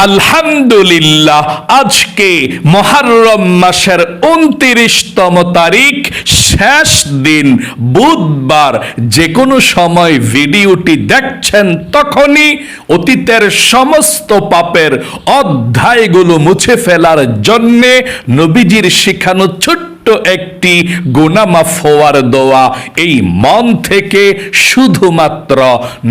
আলহামদুলিল্লাহ, আজকে মুহররম মাসের 29তম তারিখ, শেষ দিন, বুধবার। যে কোনো সময় ভিডিওটি দেখছেন তখনই অতীতের সমস্ত পাপের অধ্যায়গুলো মুছে ফেলার জন্যে নবীজির শিখানো ছোট্ট একটি গুনাহ মাফ হওয়ার দোয়া এই মন থেকে শুধুমাত্র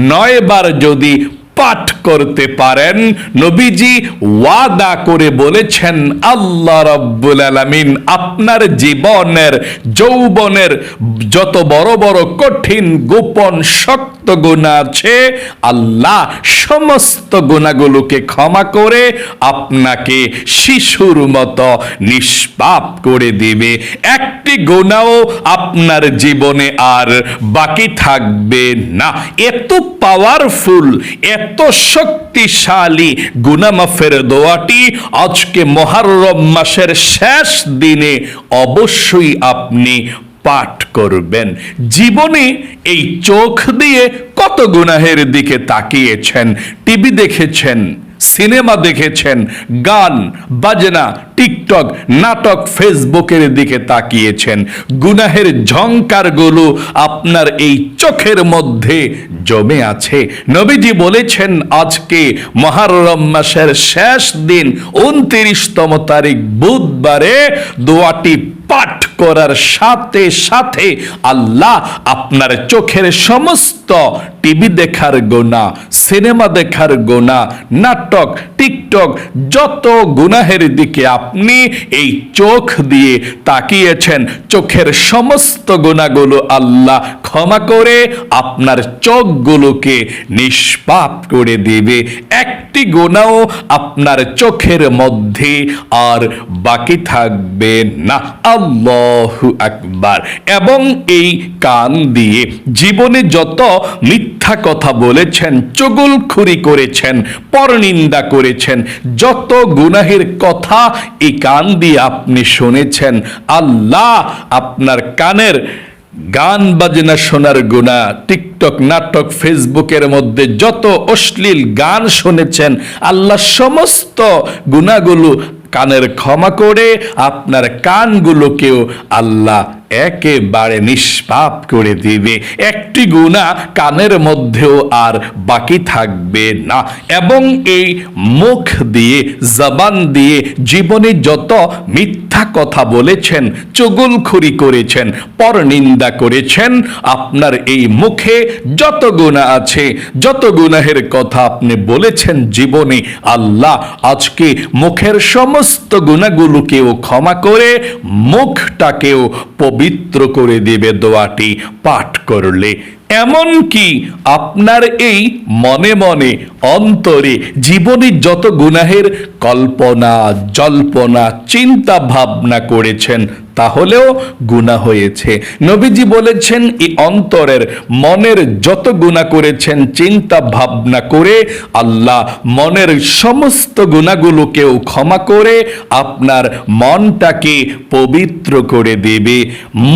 9 বার যদি পাঠ করতে পারেন, নবীজি ওয়াদা করে বলেছেন আল্লাহ রাব্বুল আলামিন আপনার জীবনের যৌবনের যত বড় বড় কঠিন গোপন শক্ত গুনাহ আছে, আল্লাহ সমস্ত গুনাহগুলোকে ক্ষমা করে আপনাকে শিশুর মতো নিষ্পাপ করে দিবে। একটি গুনাহও আপনার জীবনে আর বাকি থাকবে না। এত পাওয়ারফুল, এত শক্তিশালী গুনাহ মাফের দোয়াটি আজকে মুহররম মাসের শেষ দিনে অবশ্যই আপনি পাঠ করবেন। জীবনে এই চোখ দিয়ে কত গুনাহের দিকে তাকিয়েছেন, টিভি দেখেছেন, সিনেমা দেখেছেন, গান বাজনা, টিকটক, নাটক, ফেসবুকের দিকে তাকিয়েছেন। গুনাহের ঝংকারগুলো আপনার এই চোখের মধ্যে জমে আছে। নবীজি বলেছেন আজকে মুহররম মাসের শেষ দিন 29তম তারিখ বুধবারে দোয়াটি পাঠ করার সাথে সাথে আল্লাহ আপনার চোখের সমস্ত টিভি দেখার গুনাহ, সিনেমা দেখার গুনাহ, নাটক, টিকটক, যত গুনাহের দিকে আপনি এই চোখ দিয়ে তাকিয়েছেন, চোখের সমস্ত গুনাহগুলো আল্লাহ ক্ষমা করে আপনার চোখগুলোকে নিষ্পাপ করে দিবে। একটি গুনাহও আপনার চোখের মধ্যে আর বাকি থাকবে না। আল্লাহু আকবার। এবং এই কান দিয়ে জীবনে যত মিথ্যা কথা বলেছেন, চুগলখুরি করেছেন, পরনিন্দা করেছেন, যত গুনাহের কথা এই কান দিয়ে আপনি শুনেছেন, আল্লাহ আপনার কানের গান বাজনা শোনার গুনাহ, টিকটক, নাটক, ফেসবুকের মধ্যে যত অশ্লীল গান শুনেছেন, আল্লাহ সমস্ত গুনাহগুলো কানের ক্ষমা করে আপনার কানগুলোকেও আল্লাহ একেবারে নিষ্পাপ করে দিবে। একটি গুনাহ কানের মধ্যেও আর বাকি থাকবে না। এবং এই মুখ দিয়ে, জবান দিয়ে জীবনে যত মিথ্যা কথা বলেছেন, চুগলখুরি করেছেন, পরনিন্দা করেছেন, আপনার এই মুখে যত গুনাহ আছে, যত গুনাহের কথা আপনি বলেছেন জীবনে, আল্লাহ আজকে মুখের সমস্ত গুনাহগুলোকেও ক্ষমা করে মুখটাকেও পবিত্র করে দিবে দোয়াটি পাঠ করলে। এমনকি আপনার এই মনে মনে অন্তরে জীবনে যত গুনাহের কল্পনা জল্পনা চিন্তা ভাবনা করেছেন, তাহলেও গুনাহ হয়েছে। নবীজি বলেছেন এই অন্তরের মনের যত গুনাহ করেছেন চিন্তা ভাবনা করে, আল্লাহ মনের সমস্ত গুনাহগুলোকেও ক্ষমা করে আপনার মনটাকে পবিত্র করে দেবে।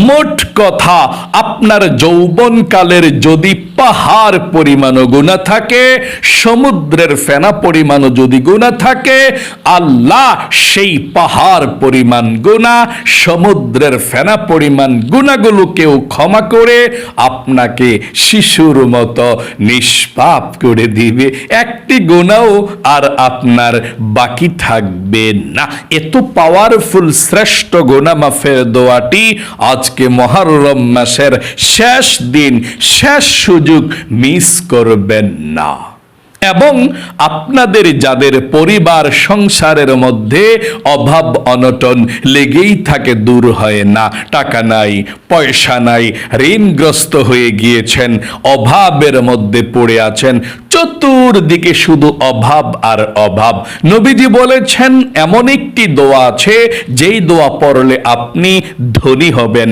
মোট কথা, আপনার যৌবনকালের যদি পাহাড় পরিমাণও গুনাহ থাকে, সমুদ্রের ফেনা পরিমাণও যদি গুনাহ থাকে, আল্লাহ সেই পাহাড় পরিমাণ গুনাহ, সমুদ্রের ফেনা পরিমাণ গুনাহগুলোকেও ক্ষমা করে আপনাকে শিশুর মতো নিষ্পাপ করে দিবে। একটি গুনাহও আর আপনার বাকি থাকবে না। এত পাওয়ারফুল শ্রেষ্ঠ গুনাহ মাফের দোয়াটি আজকে মুহররম মাসের শেষ দিন, শেষ সুযোগ মিস করবেন না। এবং আপনাদের যাদের পরিবার সংসারের মধ্যে অভাব অনটন লেগেই থাকে, দূর হয় না, টাকা নাই, পয়সা নাই, ঋণগ্রস্ত হয়ে গিয়েছেন, অভাবের মধ্যে পড়ে আছেন, চতুর্দিকে শুধু অভাব আর অভাব, নবীজি বলেছেন এমন একটি দোয়া আছে যেই দোয়া পড়লে আপনি ধনী হবেন।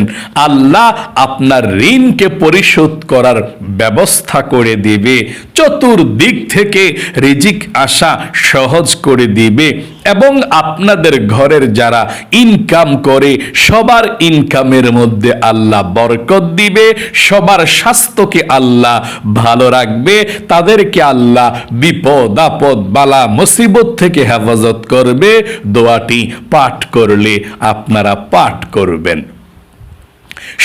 আল্লাহ আপনার ঋণকে পরিশোধ করার ব্যবস্থা করে দিবে, চতুর্দিক থেকে রিজিক আসা সহজ করে দিবে। এবং আপনাদের ঘরের যারা ইনকাম করে সবার ইনকামের মধ্যে আল্লাহ বরকত দিবে, সবার স্বাস্থ্যকে আল্লাহ ভালো রাখবে, তাদেরকে আল্লাহ বিপদ আপদ বালা মুসিবত থেকে হেফাজত করবে। দোয়াটি পাঠ করলে আপনারা পাঠ করবেন।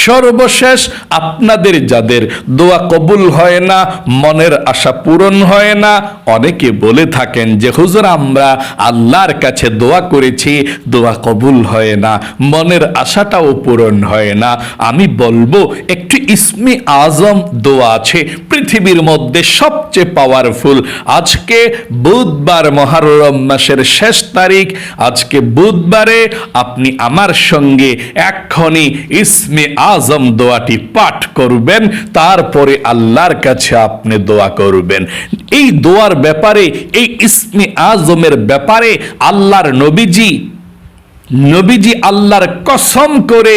সর্বশেষ, আপনাদের যাদের দোয়া কবুল হয় না, মনের আশা পূরণ হয় না, অনেকে বলে থাকেন যে হুজুর আমরা আল্লাহর কাছে দোয়া করেছি, দোয়া কবুল হয় না, মনের আশাটাও পূরণ হয় না। আমি বলবো একটি ইসমে আজম দোয়া আছে পৃথিবীর মধ্যে সবচেয়ে পাওয়ারফুল। আজকে বুধবার, মুহররম মাসের শেষ তারিখ, আজকে বুধবারে আপনি আমার সঙ্গে এক্ষুনি ইসমে আজম দোয়াটি পাঠ করবেন, তারপরে আল্লাহর কাছে আপনি দোয়া করবেন। এই দোয়ার ব্যাপারে, এই ইসমে আজমের ব্যাপারে আল্লাহর নবীজি আল্লাহর কসম করে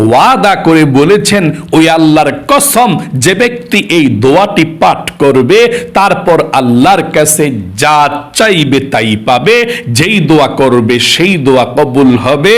ওয়াদা করে বলেছেন, ওই আল্লাহর কসম, যে ব্যক্তি এই দোয়াটি পাঠ করবে তারপর আল্লাহর কাছে যা চাইবে তাই পাবে, যেই দোয়া করবে সেই দোয়া কবুল হবে,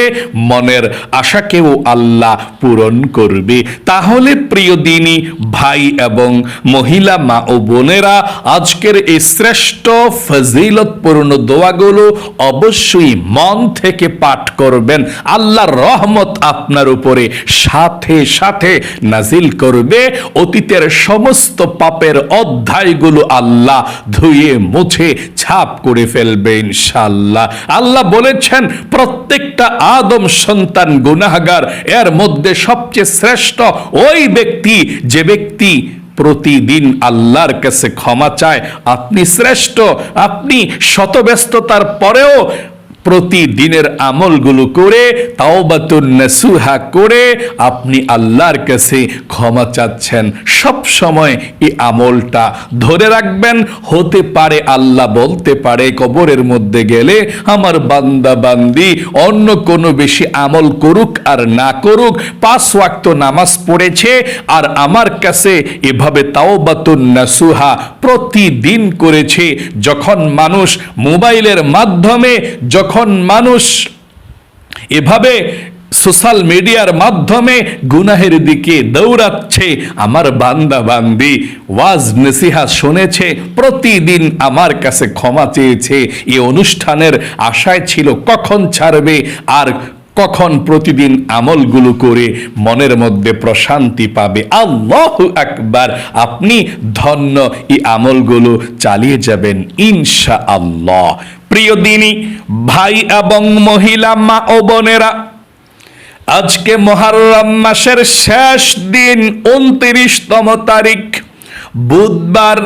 মনের আশাকেও আল্লাহ পূরণ করবে। তাহলে প্রিয় দিনী ভাই এবং মহিলা মা ও বোনেরা, আজকের এই শ্রেষ্ঠ ফজিলতপূর্ণ দোয়াগুলো অবশ্যই মন থেকে পাঠ করবেন। আল্লাহর রহমত আপনার উপরে সাথে সাথে নাজিল করবে। অতীতের সমস্ত পাপের অধ্যায়গুলো আল্লাহ ধুয়ে মুছে ছাপ করে ফেলবে ইনশাআল্লাহ। আল্লাহ বলেছেন প্রত্যেকটা আদম সন্তান গুনাহগার, এর মধ্যে সবচেয়ে শ্রেষ্ঠ ওই ব্যক্তি যে ব্যক্তি প্রতিদিন আল্লাহর কাছে ক্ষমা চায়। আপনি শ্রেষ্ঠ, আপনি শত ব্যস্ততার পরেও প্রতিদিনের আমলগুলো করে তাওবাতুন নাসুহা করে আপনি আল্লাহর কাছে ক্ষমা চাচ্ছেন। সব সময় এই আমলটা ধরে রাখবেন। হতে পারে আল্লাহ বলতে পারে কবরের মধ্যে গেলে আমার বান্দা বান্দি অন্য কোনো বেশি আমল করুক আর না করুক, 5 ওয়াক্ত নামাজ পড়েছে আর আমার কাছে এভাবে তাওবাতুন নাসুহা প্রতিদিন করেছে। যখন মানুষ মোবাইলের মাধ্যমে, যখন মানুষ এভাবে সোশ্যাল মিডিয়ার মাধ্যমে গুনাহের দিকে দৌড়াচ্ছে, আমার বান্দা বান্দি ওয়াজ নসিহত শুনেছে, প্রতিদিন আমার কাছে ক্ষমা চেয়েছে, এই অনুষ্ঠানের আশায় ছিল কখন ছাড়বে আর কখন প্রতিদিন আমলগুলো করে মনের মধ্যে প্রশান্তি পাবে। আল্লাহু আকবার। আপনি ধন্য, এই আমলগুলো চালিয়ে যাবেন ইনশাআল্লাহ। প্রিয় দিনী ভাই এবং মহিলা মা ও বোনেরা, আজকে মুহররম মাসের শেষ দিন 29তম তারিখ, বুধবার।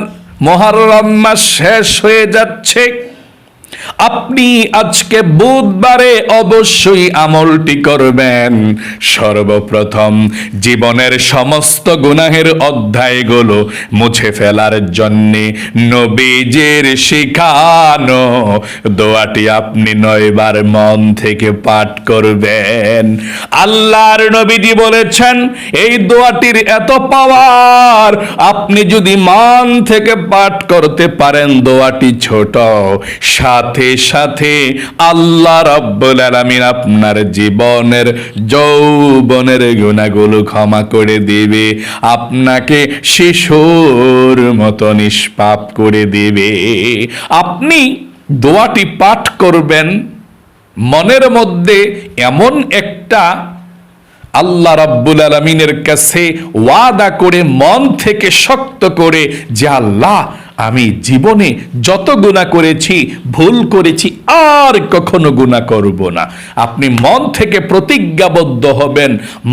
মুহররম মাস শেষ হয়ে যাচ্ছে। আপনি আজকে বুধবারে অবশ্যই আমলটি করবেন। সর্বপ্রথম জীবনের সমস্ত গুনাহের অধ্যায়গুলো মুছে ফেলার জন্যে নবীজির শিখানো দোয়াটি আপনি 9 বার মন থেকে পাঠ করবেন। আল্লাহর নবীজি বলেছেন এই দোয়াটির এত পাওয়ার, আপনি যদি মন থেকে পাঠ করতে পারেন, দোয়াটি ছোট, সাথে সাথে আল্লাহ রাব্বুল আলামিন আপনার জীবনের যৌবনের গুনাহগুলো ক্ষমা করে দিবে, আপনাকে শিশুর মতো নিষ্পাপ করে দিবে। আপনি দোয়াটি পাঠ করবেন, মনের মধ্যে এমন একটা আল্লাহ রাব্বুল আলামিনের কাছে ওয়াদা করে, মন থেকে শক্ত করে যে আল্লাহ আমি জীবনে যত গুনাহ করেছি, ভুল করেছি, আর কখনো গুনাহ করব না। আপনি মন থেকে প্রতিজ্ঞাবদ্ধ হবেন,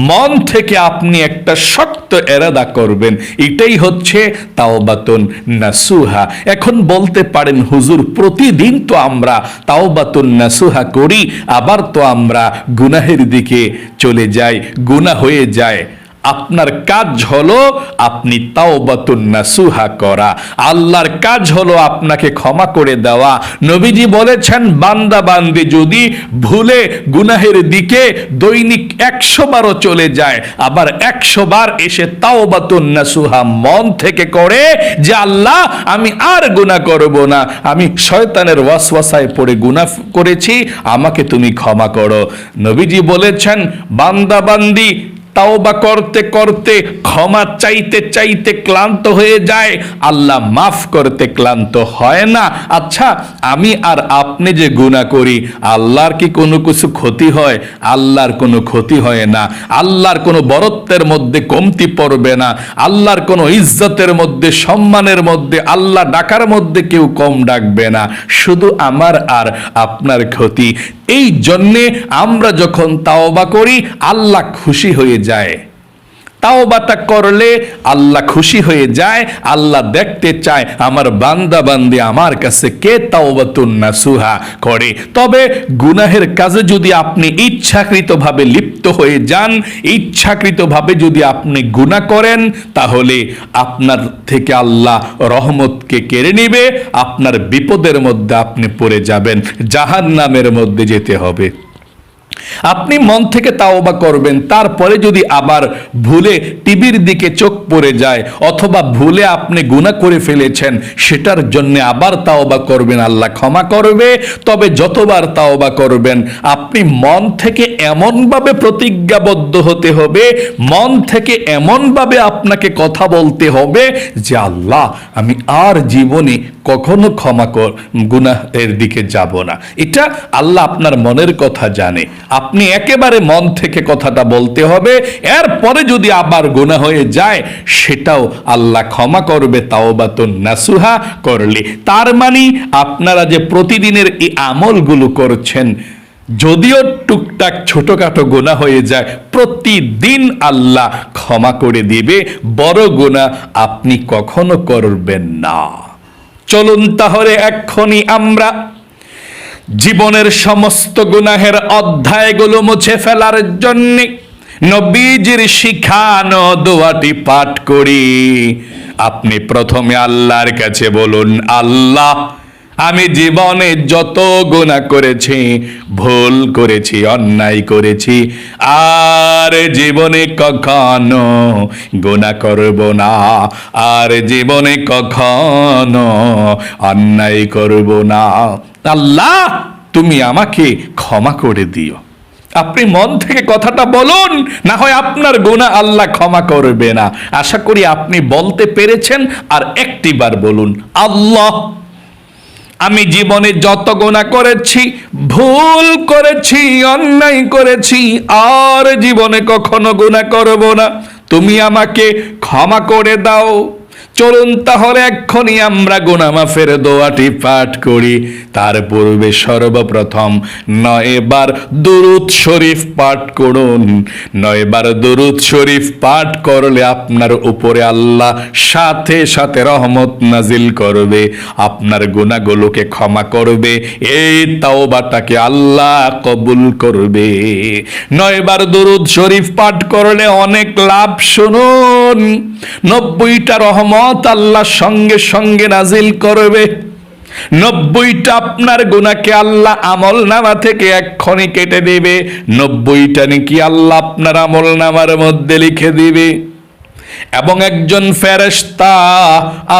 মন থেকে আপনি একটা শক্ত এরাদা করবেন। এটাই হচ্ছে তাওবাতুন নাসুহা। এখন বলতে পারেন হুজুর প্রতিদিন তো আমরা তাওবাতুন নাসুহা করি, আবার তো আমরা গুনাহের দিকে চলে যাই, গুনাহ হয়ে যায়। আপনার কাজ হলো আপনি তাওবাতুন নাসুহা করা, আল্লাহর কাজ হলো আপনাকে ক্ষমা করে দেওয়া। নবীজি বলেছেন, বান্দা বান্দি যদি ভুলে গুনাহের দিকে দৈনিক 100 বারও চলে যায়, আবার 100 বার এসে তাওবাতুন নাসুহা মন থেকে করে যে আল্লাহ আমি আর গুনাহ করব না, আমি শয়তানের ওয়াসওয়াসায় পড়ে গুনাহ করেছি, আমাকে তুমি ক্ষমা করো। নবীজি বলেছেন, বান্দা বান্দি তাওবা করতে করতে ক্ষমা চাইতে চাইতে ক্লান্ত হয়ে যায়, আল্লাহ মাফ করতে ক্লান্ত হয় না। আচ্ছা, আমি আর আপনি যে গুনাহ করি, আল্লাহর কি কোনো কিছু ক্ষতি হয়? আল্লাহর কোনো ক্ষতি হয় না। আল্লাহর কোনো বরত্বের মধ্যে কমতি পড়বে না। আল্লাহর কোনো ইজ্জতের মধ্যে, সম্মানের মধ্যে, আল্লাহ ডাকার মধ্যে কেউ কম ডাকবে না। শুধু আমার আর আপনার ক্ষতি। এই জন্যে আমরা যখন তাওবা করি আল্লাহ খুশি হয়ে যায়। তাওবাটা করলে আল্লাহ খুশি হয়ে যায়, আল্লাহ দেখতে চায় আমার বান্দা বান্দি আমার কাছে কে তাওবাতুন নাসুহা করে। তবে গুনাহের কাজে যদি আপনি ইচ্ছাকৃতভাবে লিপ্ত হয়ে যান, ইচ্ছাকৃতভাবে যদি আপনি গুনাহ করেন, তাহলে আপনার থেকে আল্লাহ রহমতকে কেড়ে নেবে, আপনার বিপদের মধ্যে আপনি পড়ে যাবেন, জাহান্নামের মধ্যে যেতে হবে। আপনি মন থেকে তাওবা করবেন, তারপরে যদি আবার ভুলে টিভির দিকে চোখ পড়ে যায়, অথবা ভুলে আপনি গুনাহ করে ফেলেছেন, সেটার জন্য আবার তাওবা করবেন, আল্লাহ ক্ষমা করবে। তবে যতবার তাওবা করবেন আপনি মন থেকে এমনভাবে প্রতিজ্ঞাবদ্ধ হতে হবে, মন থেকে এমনভাবে আপনাকে কথা বলতে হবে যে আল্লাহ আমি আর জীবনে কখনো গুনাহের দিকে যাব না। এটা আল্লাহ আপনার মনের কথা জানে। আপনি একেবারে মন থেকে কথাটা বলতে হবে। এরপরে যদি আবার গুনাহ হয়ে যায়, সেটাও আল্লাহ ক্ষমা করবে তাওবাতুন নাসুহা করলে। তার মানে আপনারা যে প্রতিদিনের এই আমলগুলো করছেন, যদিও টুকটাক ছোটখাটো গুনাহ হয়ে যায়, প্রতিদিন আল্লাহ ক্ষমা করে দিবে। বড় গুনাহ আপনি কখনো করবেন না। চলুন তাহলে এক্ষুনি আমরা জীবনের সমস্ত গুনাহের অধ্যায়গুলো মুছে ফেলার জন্য নবীজির শিখানো দোয়াটি পাঠ করি। আপনি প্রথমে আল্লাহর কাছে বলুন, আল্লাহ আমি জীবনে যত গুনাহ করেছি, ভুল করেছি, অন্যায় করেছি, আর জীবনে কখনো গুনাহ করব না, আর জীবনে কখনো অন্যায় করব না। আল্লাহ তুমি আমাকে ক্ষমা করে দিও। আপনি মন থেকে কথাটা বলুন, না হয় আপনার গুনাহ আল্লাহ ক্ষমা করবে না। আশা করি আপনি বলতে পেরেছেন। আর একটিবার বলুন, আল্লাহ আমি জীবনে যত গুনাহ করেছি, ভুল করেছি, অন্যায় করেছি, আর জীবনে কখনো গুনাহ করব না, তুমি আমাকে ক্ষমা করে দাও। চলুন তাহলে এক্ষুনি আমরা গুনাহ মাফের দোয়াটি পাঠ করি। তার পূর্বে সর্বপ্রথম 9 বার দুরূদ শরীফ পাঠ করুন। 9 বার দুরূদ শরীফ পাঠ করলে আপনার উপরে আল্লাহ সাথে সাথে রহমত নাজিল করবে, আপনার গুনাহগুলোকে ক্ষমা করবে, এই তাওবাটাকে আল্লাহ কবুল করবে। 9 বার দুরূদ শরীফ পাঠ করলে অনেক লাভ। শুনুন, 90টা রহমত আল্লাহ সঙ্গে সঙ্গে নাজিল করবে। 90টা আপনার গুনাহকে আল্লাহ আমল নামা থেকে এক্ষুনি কেটে দেবে। 90টা নেকি আল্লাহ আপনার আমল নামার মধ্যে লিখে দিবে। এবং একজন ফেরেশতা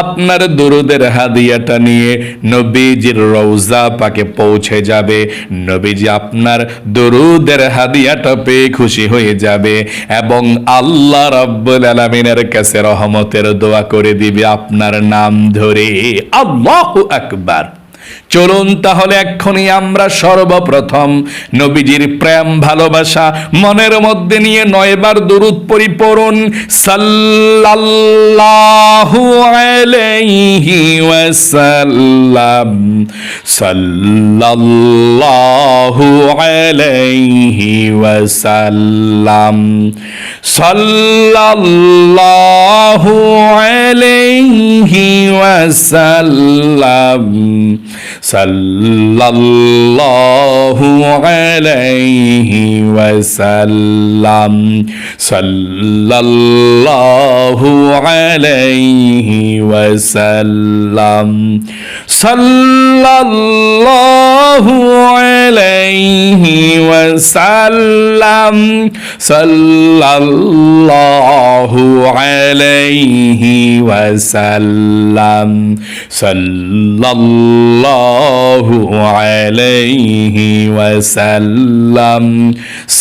আপনার দুরুদের হাদিয়াটা নিয়ে নবীজির রওজা পাকে পৌঁছে যাবে। নবীজি আপনার দুরুদের হাদিয়াটা পেয়ে খুশি হয়ে যাবে এবং আল্লাহ রাব্বুল আলামিনের কাছে রহমতের দোয়া করে দিবে আপনার নাম ধরে। আল্লাহু আকবার। চলুন তাহলে এক্ষুনি আমরা সর্বপ্রথম নবীজির প্রেম ভালোবাসা মনের মধ্যে নিয়ে 9 বার দুরূদ পড়ুন। সাল্লাল্লাহু আলাইহি ওয়াসাল্লাম, সাল্লাল্লাহু আলাইহি ওয়াসাল্লাম, সাল্লাল্লাহু আলাইহি ওয়াসাল্লাম, সাল্লাল্লাহু আলাইহি ওয়াসাল্লাম, সাল্লাল্লাহু আলাইহি ওয়াসাল্লাম, সাল্লাল্লাহু আলাইহি ওয়াসাল্লাম, সাল্লাল্লাহু আলাইহি ওয়াসাল্লাম, সাল্লাল্লাহু আলাইহি ওয়াসাল্লাম,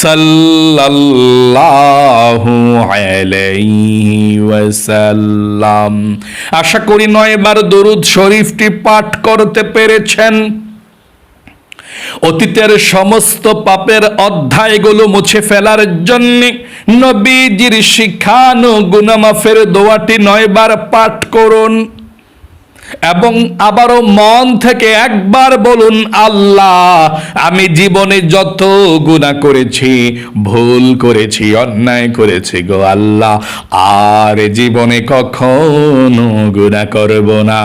সাল্লাল্লাহু আলাইহি ওয়াসাল্লাম। আশা করি 9 বার দরুদ শরীফটি পাঠ করতে পেরেছেন। অতীতের সমস্ত পাপের অধ্যায়গুলো মুছে ফেলার জন্য নবীজির শিখানো গুনাহ মাফের দোয়াটি 9 বার পাঠ করুন এবং আবারও মন থেকে একবার বলুন, আল্লাহ আমি জীবনে যত গুনাহ করেছি, ভুল করেছি, অন্যায় করেছি গো আল্লাহ, আর জীবনে কখনো গুনাহ করব না,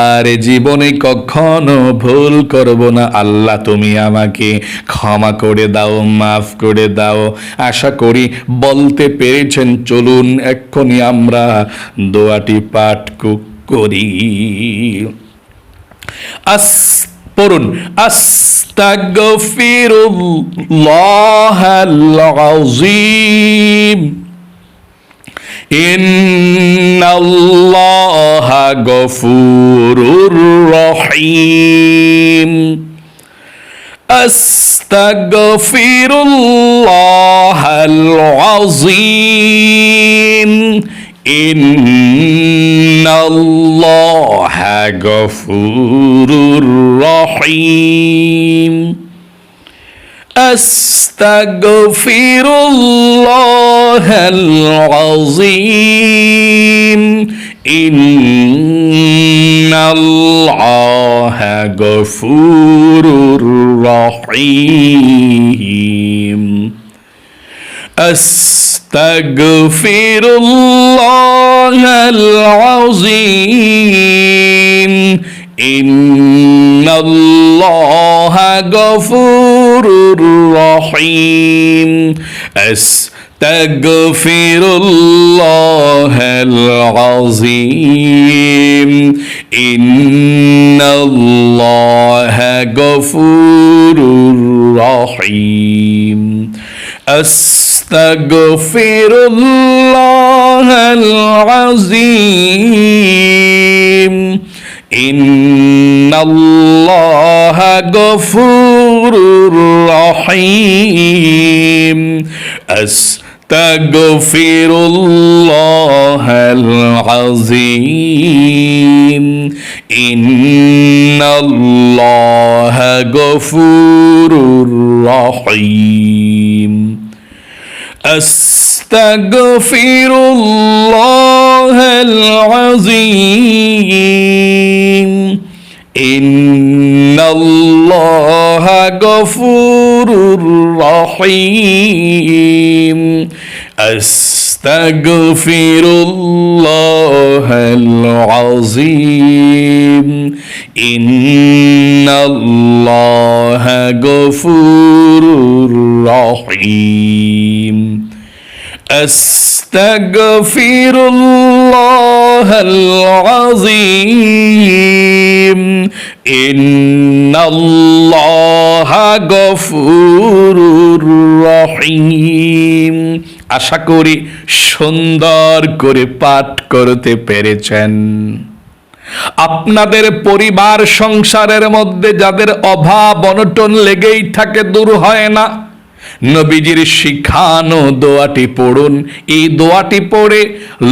আর জীবনে কখনো ভুল করব না। আল্লাহ তুমি আমাকে ক্ষমা করে দাও, মাফ করে দাও। আশা করি বলতে পেরেছেন। চলুন এক্ষুনি আমরা দোয়াটি পাঠ করি। পড়ুন, আস্তাগফিরুল্লাহাল আযীম, ইন্নাল্লাহা গফুরুর রহিম, আস্তাগফিরুল্লাহাল আযীম, ইন্নাল্লাহা গফুরুর রহিম, আস্তাগফিরুল্লাহাল আযীম, ইন্নাল্লাহা গফুরুর রহিম, আস্তাগফিরুল্লাহাল আযীম, ইন্নাল্লাহা গফুরুর রহিম, আস্তাগফিরুল্লাহাল আযীম, ইন্নাল্লাহা গফুরুর রহিম, আস্তাগফিরুল্লাহাল আযীম, ইন্নাল্লাহা গফুরুর রহিম, আস্তাগফিরুল্লাহাল আযীম, ইন্নাল্লাহা গফুরুর রহিম, আস্তাগফিরুল্লাহাল আযীম, ইন্নাল্লাহা গফুরুর রহিম, আস্তাগফিরুল্লাহাল আযীম, ইন্নাল্লাহা গফুরুর রহিম, আস্তাগফিরুল্লাহাল আযীম, ইন্নাল্লাহা গফুরুর রহিম। আশা করি সুন্দর করে পাঠ করতে পেরেছেন। আপনাদের পরিবার সংসারের মধ্যে যাদের অভাব অনটন লেগেই থাকে, দূর হয় না, নবীজির শিখানো দোয়াটি পড়ুন। এই দোয়াটি পড়ে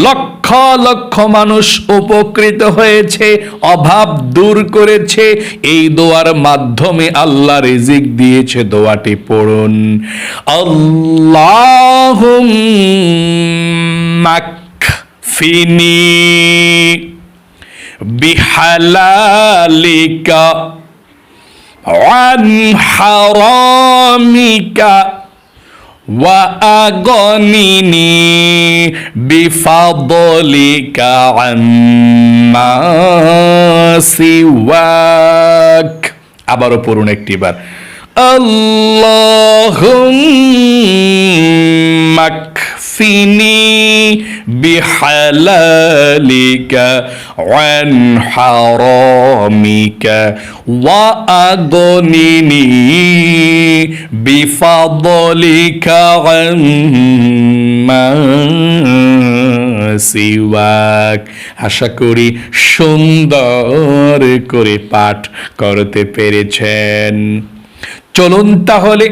লক্ষ লক্ষ মানুষ উপকৃত হয়েছে, অভাব দূর করেছে। এই দোয়ার মাধ্যমে আল্লাহ রিজিক দিয়েছে। দোয়াটি পড়ুন, আল্লাহুম্মা কফিনি বিহালালিকা عن حرامك ওয়া আগনিনি বিফাদলিকা আম্মা সিওয়াক। আবারও পড়ুন একটিবার, আল্লাহুম্মা কফিনি বিহালালিকা আন হারামিকা ওয়া আগনিনি বিফাদলিকা আম্মা সিওয়াক। আশা করি সুন্দর করে পাঠ করতে পেরেছেন। চলুন তাহলে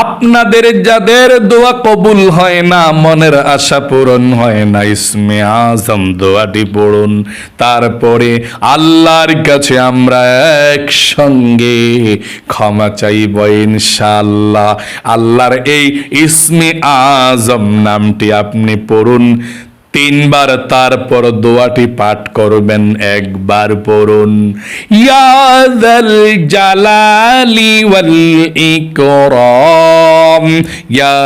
আপনাদের যাদের দোয়া কবুল হয় না, মনের আশা পূরণ হয় না, ইসমে আজম দোয়াটি পড়ুন। তারপরে আল্লাহর কাছে আমরা একসঙ্গে ক্ষমা চাইব ইনশাআল্লাহ। আল্লাহর এই ইসমে আজম নামটি আপনি পড়ুন 3 বার, তারপর দোয়াটি পাঠ করবেন। একবার পড়ুন, ইয়া যাল জালালি ওয়াল ইকরাম, ইয়া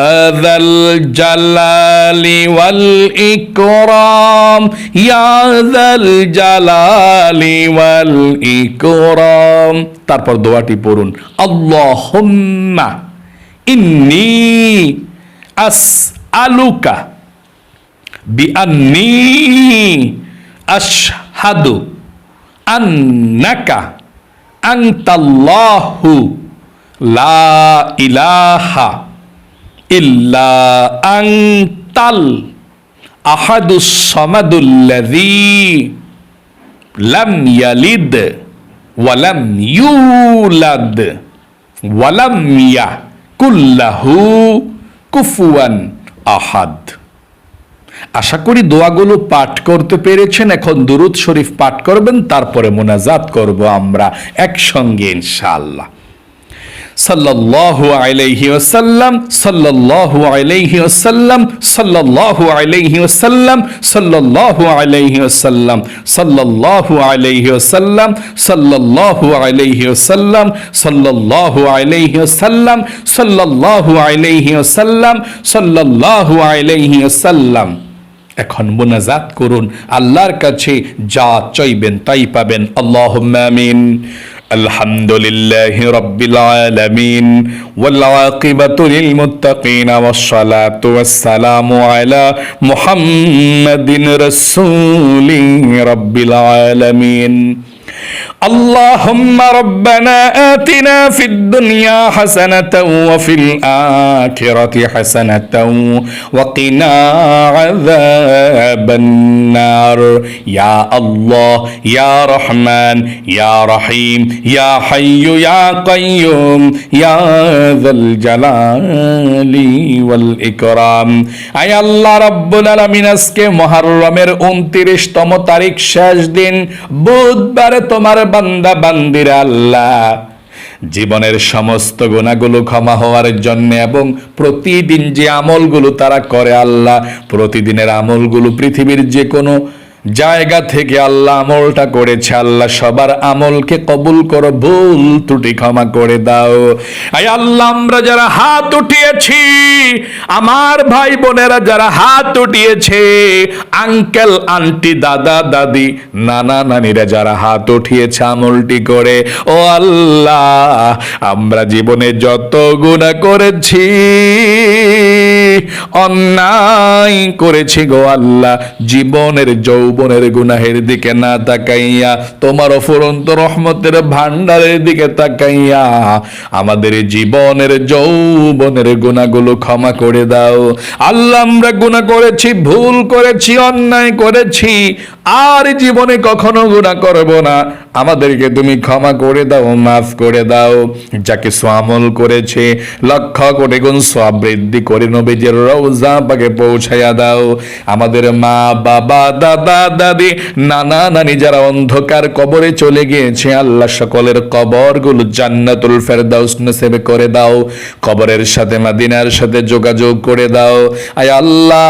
যাল জালালি ওয়াল ইকরাম, ইয়া যাল জালালি ওয়াল ইকরাম। তারপর দোয়াটি পড়ুন, আল্লাহুম্মা ইন্নী আসআলুকা বিআন্নী আশহাদু আন্নাকা আনতাল্লাহু লা ইলাহা ইল্লা আনতাল আহাদুস সামাদুল্লাযী লাম ইয়ালিদ ওয়া লাম ইউলাদ ওয়া লাম ইয়াকুল লাহু কুফুয়ান আহাদ। আশা করি দোয়াগুলো পাঠ করতে পেরেছেন। এখন দুরূদ শরীফ পাঠ করবেন, তারপরে মোনাজাত করব আমরা একসঙ্গে ইনশাআল্লাহ। সাল্লাল্লাহু আলাইহি ওয়াসাল্লাম, সাল্লাল্লাহু আলাইহি ওয়াসাল্লাম, সাল্লাল্লাহু আলাইহি ওয়াসাল্লাম, সাল্লাল্লাহু আলাইহি ওয়াসাল্লাম, সাল্লাল্লাহু আলাইহি ওয়াসাল্লাম, সাল্লাল্লাহু আলাইহি ওয়াসাল্লাম, সাল্লাল্লাহু আলাইহি ওয়াসাল্লাম, সাল্লাল্লাহু আলাইহি ওয়াসাল্লাম, সাল্লাল্লাহু আলাইহি ওয়াসাল্লাম। এখন মোনাজাত করুন, আল্লাহর কাছে যা চাইবেন তাই পাবেন। আল্লাহুম্মা আমিন। আলহামদুলিল্লাহি রাব্বিল আলামিন ওয়াল আকিবাতু লিল মুত্তাকিন ওয়াস সালাতু ওয়াস সালামু আলা মুহাম্মাদিন রাসূলি রাব্বিল আলামিন। اللهم ربنا آتنا في الدنيا حسنة وفي الآخرة حسنة وقنا عذاب النار يا الله يا رحمن يا رحيم يا حي يا قيوم يا ذا الجلال والإكرام أي الله رب العالمين আজকে মুহররমের 29তম তারিখ শেষ দিন বুধবার তোমার বান্দা বান্দিরা আল্লাহ জীবনের সমস্ত গুনাহগুলো ক্ষমা হওয়ার জন্য এবং প্রতিদিন যে আমলগুলো তারা করে আল্লাহ, প্রতিদিনের আমলগুলো পৃথিবীর যে কোনো জায়গা থেকে আল্লাহ আমলটা করেছে আল্লাহ সবার আমলকে কবুল করো, ভুল ত্রুটি ক্ষমা করে দাও। আয় আল্লাহ আমরা যারা হাত উঠিয়েছি, আমার ভাই বোনেরা যারা হাত উঠিয়েছে, আঙ্কেল আন্টি দাদা দাদি নানা নানিরা যারা হাত উঠিয়েছে আমলটি করে, ও আল্লাহ আমরা জীবনে যত গুনাহ করেছি অন্যায় করেছি গো আল্লাহ, জীবনের যৌবনের গুনাহের দিকে না তাকাইয়া তোমার অফুরন্ত রহমতের ভান্ডারের দিকে তাকাইয়া আমাদের জীবনের যৌবনের গুনাহগুলো ক্ষমা করে দাও আল্লাহ। আমরা গুনাহ করেছি, ভুল করেছি, অন্যায় করেছি, আর জীবনে কখনো গুনাহ করব না, আমাদেরকে তুমি ক্ষমা করে দাও, মাফ করে দাও। যা কিছু আমল করেছে লক্ষ কোটি গুণ সওয়াব বৃদ্ধি করে নবীজির রওজা পাকে পৌঁছায়া দাও। আমাদের মা বাবা দাদা দাদি নানা নানি যারা অন্ধকার কবরে চলে গিয়েছে আল্লাহ সকলের কবরগুলো জান্নাতুল ফেরদাউস নসিব করে দাও, কবরের সাথে মদিনার সাথে যোগাযোগ করে দাও। আয় আল্লাহ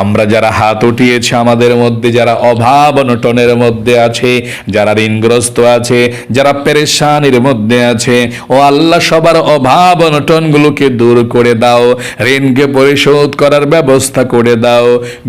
আমরা যারা হাত উঠিয়েছে আমাদের মধ্যে যারা অভাব অনটনের মধ্যে আছে, যারা ঋণগ্রস্ত আছে, যারা পেরেশানির মধ্যে আছে, ও আল্লাহ সবার অভাব অনটনগুলোকে দূর করে দাও, ঋণকে পরিশোধ করার ব্যবস্থা করে দাও,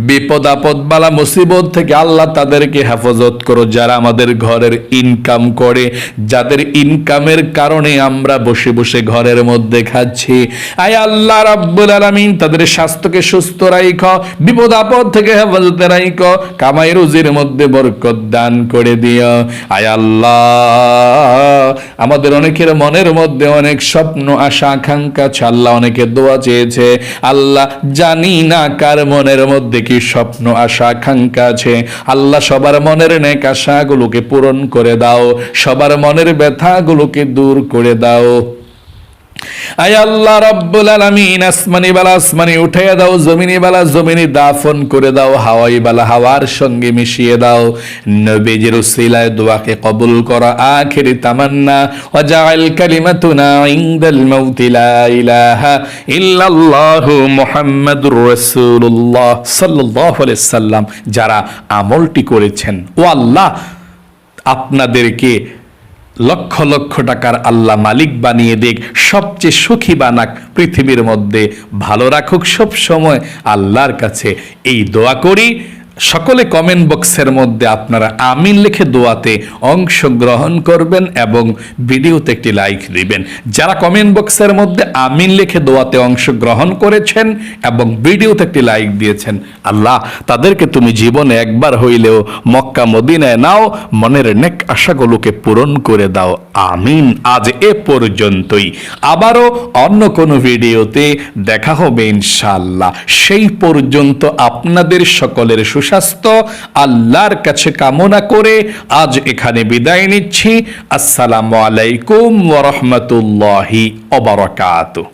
বিপদ আপদ বালা মুসিবত থেকে আল্লাহ তাদেরকে হেফাজত করো। যারা আমাদের ঘরের ইনকাম করে, যাদের ইনকামের কারণে আমরা বসে বসে ঘরের মধ্যে খাচ্ছি, আয় আল্লাহ রাব্বুল আলামিন তাদের স্বাস্থ্যকে সুস্থ রাখো, বিপদ আপদ থেকে হেফাজতে রাখো, কামাই রুজির মধ্যে বরকত দান করে দিও। আয় আল্লাহ আমাদের অনেকের মনের মধ্যে অনেক স্বপ্ন আশা আকাঙ্ক্ষা আছে, আল্লাহ অনেকে দোয়া চেয়েছে, আল্লাহ জানি না কার মনের মধ্যে কি স্বপ্ন আশা আকাঙ্ক্ষা আছে, আল্লাহ সবার মনের নেক আশাগুলোকে পূরণ করে দাও, সবার মনের ব্যথাগুলোকে দূর করে দাও। আয় আল্লাহ রাব্বুল আলামিন আসমানি বালা আসমানি উঠাইয়া দাও, জমিনি বালা জমিনি দাফন করে দাও, হাওয়াই বালা হাওয়ার সঙ্গে মিশিয়ে দাও। নবীজির উসিলায় দোয়াকে কবুল করো। আখিরি তামান্না ওয়াজআল কালিমাতুনা ইনদাল মাউতি লা ইলাহা ইল্লাল্লাহু মুহাম্মাদুর রাসূলুল্লাহ সাল্লাল্লাহু আলাইহি সাল্লাম। যারা আমলটি করেছেন, ও আল্লাহ আপনাদেরকে লক্ষ লক্ষ টাকার আল্লাহ মালিক বানিয়ে দেখ, সবচেয়ে সুখী বানাক, পৃথিবীর মধ্যে ভালো রাখুক সব সময়। আল্লাহর কাছে এই দোয়া করি। সকলে কমেন্ট বক্সের মধ্যে আপনারা আমিন লিখে দোয়াতে অংশগ্রহণ করবেন এবং ভিডিওতে একটি লাইক দিবেন। যারা কমেন্ট বক্সের মধ্যে আমিন লিখে দোয়াতে অংশগ্রহণ করেছেন এবং ভিডিওতে একটি লাইক দিয়েছেন, আল্লাহ তাদেরকে তুমি জীবনে একবার হইলেও মক্কা মদিনায় নাও, মনের নেক আশাগুলোকে পূরণ করে দাও। আমিন। আজ এ পর্যন্তই, আবারও অন্য কোনো ভিডিওতে দেখা হবে ইনশাআল্লাহ। সেই পর্যন্ত আপনাদের সকলের সুস্বাস্থ্য আল্লাহর কাছে কামনা করে আজ এখানে বিদায় নিচ্ছি। আসসালামু আলাইকুম ওয়া রাহমাতুল্লাহি ওয়া বারাকাতুহু।